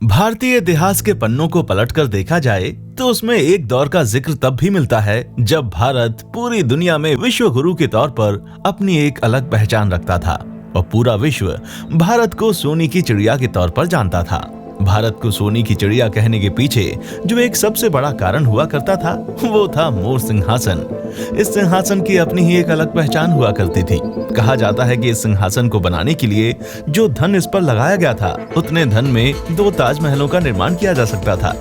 भारतीय इतिहास के पन्नों को पलटकर देखा जाए तो उसमें एक दौर का जिक्र तब भी मिलता है जब भारत पूरी दुनिया में विश्व गुरु के तौर पर अपनी एक अलग पहचान रखता था और पूरा विश्व भारत को सोने की चिड़िया के तौर पर जानता था। भारत को सोने की चिड़िया कहने के पीछे जो एक सबसे बड़ा कारण हुआ करता था वो था मोर सिंहासन। इस सिंहासन की अपनी ही एक अलग पहचान हुआ करती थी। कहा जाता है कि इस सिंहासन को बनाने के लिए जो धन इस पर लगाया गया था उतने धन में 2 ताजमहलों का निर्माण किया जा सकता था।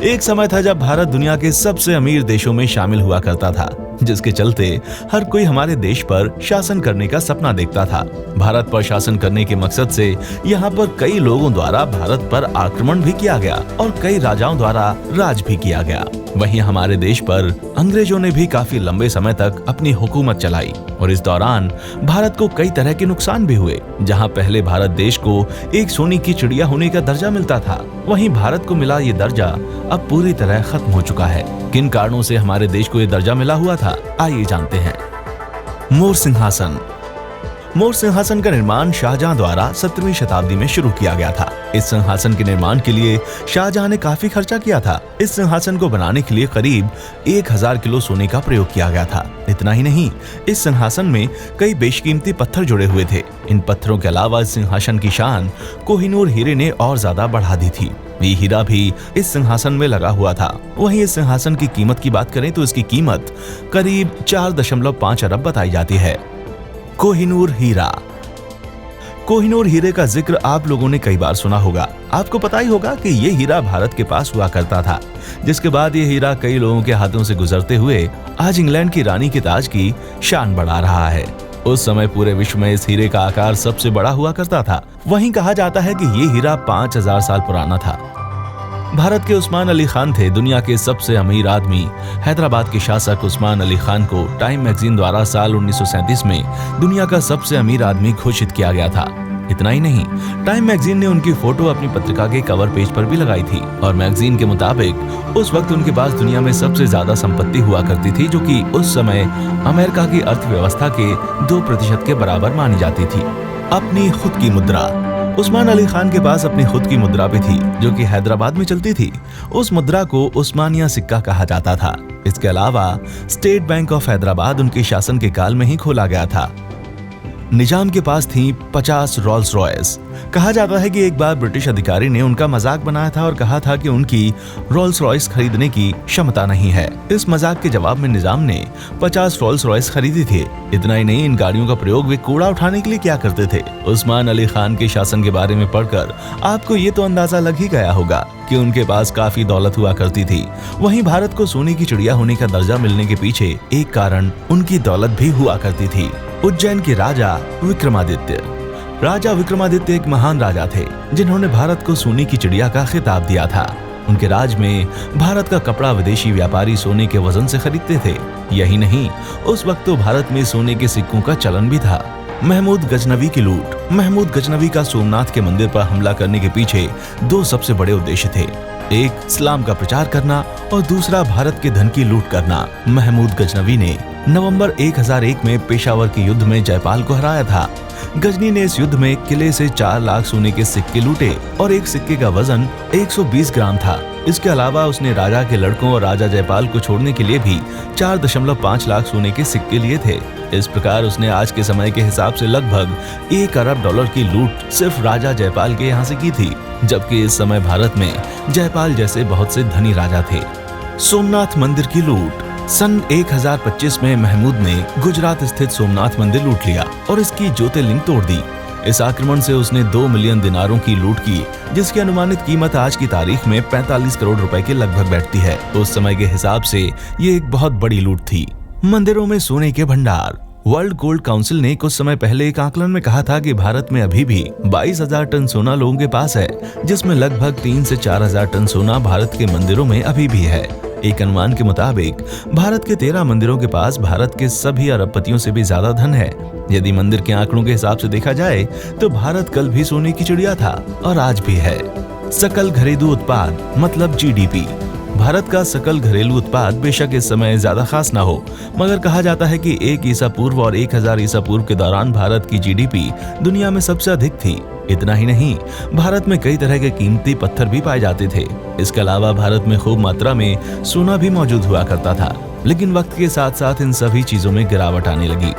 एक समय था जब भारत दुनिया के सबसे अमीर देशों में शामिल हुआ करता था, जिसके चलते हर कोई हमारे देश पर शासन करने का सपना देखता था। भारत पर शासन करने के मकसद से यहाँ पर कई लोगों द्वारा भारत पर आक्रमण भी किया गया और कई राजाओं द्वारा राज भी किया गया। वहीं हमारे देश पर अंग्रेजों ने भी काफी लंबे समय तक अपनी हुकूमत चलाई और इस दौरान भारत को कई तरह के नुकसान भी हुए। जहाँ पहले भारत देश को एक सोने की चिड़िया होने का दर्जा मिलता था, वहीं भारत को मिला ये दर्जा अब पूरी तरह खत्म हो चुका है। किन कारणों से हमारे देश को ये दर्जा मिला हुआ था, आइए जानते हैं। मोर सिंहासन। मोर सिंहासन का निर्माण शाहजहां द्वारा 17वीं शताब्दी में शुरू किया गया था। इस सिंहासन के निर्माण के लिए शाहजहां ने काफी खर्चा किया था। इस सिंहासन को बनाने के लिए करीब 1000 किलो सोने का प्रयोग किया गया था। इतना ही नहीं, इस सिंहासन में कई बेशकीमती पत्थर जुड़े हुए थे। इन पत्थरों के अलावा इस सिंहासन की शान कोहिनूर हीरे ने और ज्यादा बढ़ा दी थी। ये हीरा भी इस सिंहासन में लगा हुआ था। वहीं इस सिंहासन की कीमत की बात करें तो इसकी कीमत करीब 4.5 अरब बताई जाती है। कोहिनूर हीरा। कोहिनूर हीरे का जिक्र आप लोगों ने कई बार सुना होगा। आपको पता ही होगा कि ये हीरा भारत के पास हुआ करता था, जिसके बाद ये हीरा कई लोगों के हाथों से गुजरते हुए आज इंग्लैंड की रानी के ताज की शान बढ़ा रहा है। उस समय पूरे विश्व में इस हीरे का आकार सबसे बड़ा हुआ करता था। वहीं कहा जाता है कि ये हीरा 5000 साल पुराना था। भारत के उस्मान अली खान थे दुनिया के सबसे अमीर आदमी। हैदराबाद के शासक उस्मान अली खान को टाइम मैगजीन द्वारा साल 1937 में दुनिया का सबसे अमीर आदमी घोषित किया गया था। इतना ही नहीं, टाइम मैगजीन ने उनकी फोटो अपनी पत्रिका के कवर पेज पर भी लगाई थी और मैगजीन के मुताबिक उस वक्त उनके पास दुनिया में सबसे ज्यादा संपत्ति हुआ करती थी, जो कि उस समय अमेरिका की अर्थव्यवस्था के 2% के बराबर मानी जाती थी। अपनी खुद की मुद्रा। उस्मान अली खान के पास अपनी खुद की मुद्रा भी थी, जो कि हैदराबाद में चलती थी। उस मुद्रा को उस्मानिया सिक्का कहा जाता था। इसके अलावा स्टेट बैंक ऑफ हैदराबाद उनके शासन के काल में ही खोला गया था। निजाम के पास थी 50 रोल्स रॉयस। कहा जाता है कि एक बार ब्रिटिश अधिकारी ने उनका मजाक बनाया था और कहा था कि उनकी रोल्स रॉयस खरीदने की क्षमता नहीं है। इस मजाक के जवाब में निजाम ने 50 रोल्स रॉयस खरीदी थी। इतना ही नहीं, इन गाड़ियों का प्रयोग वे कूड़ा उठाने के लिए किया करते थे। उस्मान अली खान के शासन के बारे में पढ़कर आपको ये तो अंदाजा लग ही गया होगा कि उनके पास काफी दौलत हुआ करती थी। वहीं भारत को सोने की चिड़िया होने का दर्जा मिलने के पीछे एक कारण उनकी दौलत भी हुआ करती थी। उज्जैन के राजा विक्रमादित्य। राजा विक्रमादित्य एक महान राजा थे जिन्होंने भारत को सोने की चिड़िया का खिताब दिया था। उनके राज में भारत का कपड़ा विदेशी व्यापारी सोने के वजन से खरीदते थे। यही नहीं, उस वक्त तो भारत में सोने के सिक्कों का चलन भी था। महमूद गजनवी की लूट। महमूद गजनवी का सोमनाथ के मंदिर पर हमला करने के पीछे 2 सबसे बड़े उद्देश्य थे। एक इस्लाम का प्रचार करना और दूसरा भारत के धन की लूट करना। महमूद गजनवी ने नवंबर 1001 में पेशावर के युद्ध में जयपाल को हराया था। गजनी ने इस युद्ध में किले से 4 लाख सोने के सिक्के लूटे और एक सिक्के का वजन 120 ग्राम था। इसके अलावा उसने राजा के लड़कों और राजा जयपाल को छोड़ने के लिए भी 4.5 लाख सोने के सिक्के लिए थे। इस प्रकार उसने आज के समय के हिसाब से लगभग $1 अरब की लूट सिर्फ राजा जयपाल के यहाँ से की थी, जबकि इस समय भारत में जयपाल जैसे बहुत से धनी राजा थे। सोमनाथ मंदिर की लूट। सन 1025 में महमूद ने गुजरात स्थित सोमनाथ मंदिर लूट लिया और इसकी ज्योतिर्लिंग तोड़ दी। इस आक्रमण से उसने 2 मिलियन दिनारों की लूट की, जिसकी अनुमानित कीमत आज की तारीख में 45 करोड़ रुपए के लगभग बैठती है। उस समय के हिसाब से ये एक बहुत बड़ी लूट थी। मंदिरों में सोने के भंडार। वर्ल्ड गोल्ड काउंसिल ने कुछ समय पहले एक आकलन में कहा था कि भारत में अभी भी 22,000 टन सोना लोगों के पास है, जिसमें लगभग 3 से 4,000 टन सोना भारत के मंदिरों में अभी भी है। एक अनुमान के मुताबिक भारत के 13 मंदिरों के पास भारत के सभी अरबपतियों से भी ज्यादा धन है। यदि मंदिर के आंकड़ों के हिसाब से देखा जाए तो भारत कल भी सोने की चिड़िया था और आज भी है। सकल घरेलू उत्पाद मतलब GDP। भारत का सकल घरेलू उत्पाद बेशक इस समय ज्यादा खास ना हो, मगर कहा जाता है कि 1 ईसा पूर्व और 1000 ईसा पूर्व के दौरान भारत की GDP दुनिया में सबसे अधिक थी। इतना ही नहीं, भारत में कई तरह के कीमती पत्थर भी पाए जाते थे। इसके अलावा भारत में खूब मात्रा में सोना भी मौजूद हुआ करता था। लेकिन वक्त के साथ साथ इन सभी चीजों में गिरावट आने लगी।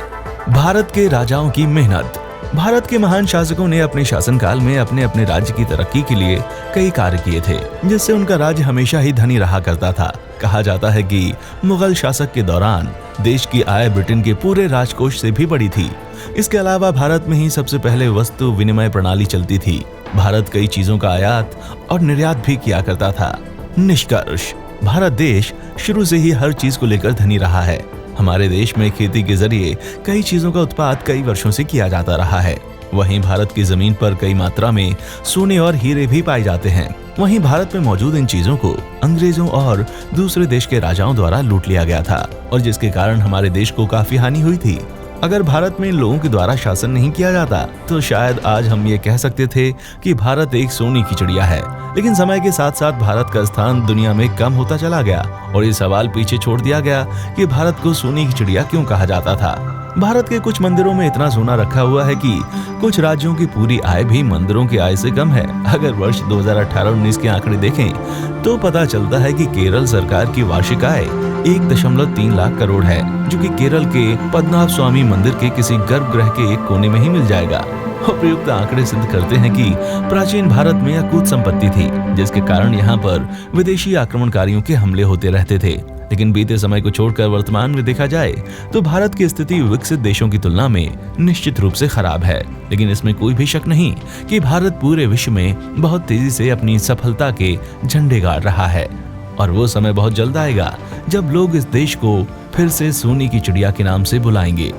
भारत के राजाओं की मेहनत। भारत के महान शासकों ने अपने शासनकाल में अपने अपने राज्य की तरक्की के लिए कई कार्य किए थे, जिससे उनका राज्य हमेशा ही धनी रहा करता था। कहा जाता है कि मुगल शासक के दौरान देश की आय ब्रिटेन के पूरे राजकोष से भी बड़ी थी। इसके अलावा भारत में ही सबसे पहले वस्तु विनिमय प्रणाली चलती थी। भारत कई चीजों का आयात और निर्यात भी किया करता था। निष्कर्ष, भारत देश शुरू से ही हर चीज को लेकर धनी रहा है। हमारे देश में खेती के जरिए कई चीजों का उत्पाद कई वर्षों से किया जाता रहा है। वहीं भारत की जमीन पर कई मात्रा में सोने और हीरे भी पाए जाते हैं। वहीं भारत में मौजूद इन चीजों को अंग्रेजों और दूसरे देश के राजाओं द्वारा लूट लिया गया था, और जिसके कारण हमारे देश को काफी हानि हुई थी। अगर भारत में इन लोगों के द्वारा शासन नहीं किया जाता तो शायद आज हम ये कह सकते थे कि भारत एक सोने की चिड़िया है। लेकिन समय के साथ साथ भारत का स्थान दुनिया में कम होता चला गया और ये सवाल पीछे छोड़ दिया गया कि भारत को सोने की चिड़िया क्यों कहा जाता था। भारत के कुछ मंदिरों में इतना सोना रखा हुआ है कि कुछ राज्यों की पूरी आय भी मंदिरों की आय से कम है। अगर वर्ष 2018-19 के आंकड़े देखें तो पता चलता है कि केरल सरकार की वार्षिक आय 1.3 लाख करोड़ है, जो कि केरल के पद्मनाभ स्वामी मंदिर के किसी गर्भगृह के एक कोने में ही मिल जाएगा। उपयुक्त आंकड़े सिद्ध करते हैं कि प्राचीन भारत में अकूत संपत्ति थी, जिसके कारण यहाँ पर विदेशी आक्रमणकारियों के हमले होते रहते थे। लेकिन बीते समय को छोड़कर वर्तमान में देखा जाए तो भारत की स्थिति विकसित देशों की तुलना में निश्चित रूप से खराब है। लेकिन इसमें कोई भी शक नहीं कि भारत पूरे विश्व में बहुत तेजी से अपनी सफलता के झंडे गाड़ रहा है, और वो समय बहुत जल्द आएगा जब लोग इस देश को फिर से सोने की चिड़िया के नाम से बुलाएंगे।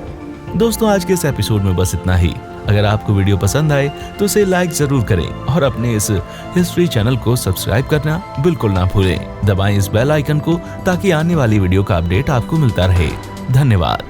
दोस्तों, आज के इस एपिसोड में बस इतना ही। अगर आपको वीडियो पसंद आए तो इसे लाइक जरूर करें और अपने इस हिस्ट्री चैनल को सब्सक्राइब करना बिल्कुल ना भूलें। दबाएं इस बेल आइकन को ताकि आने वाली वीडियो का अपडेट आपको मिलता रहे। धन्यवाद।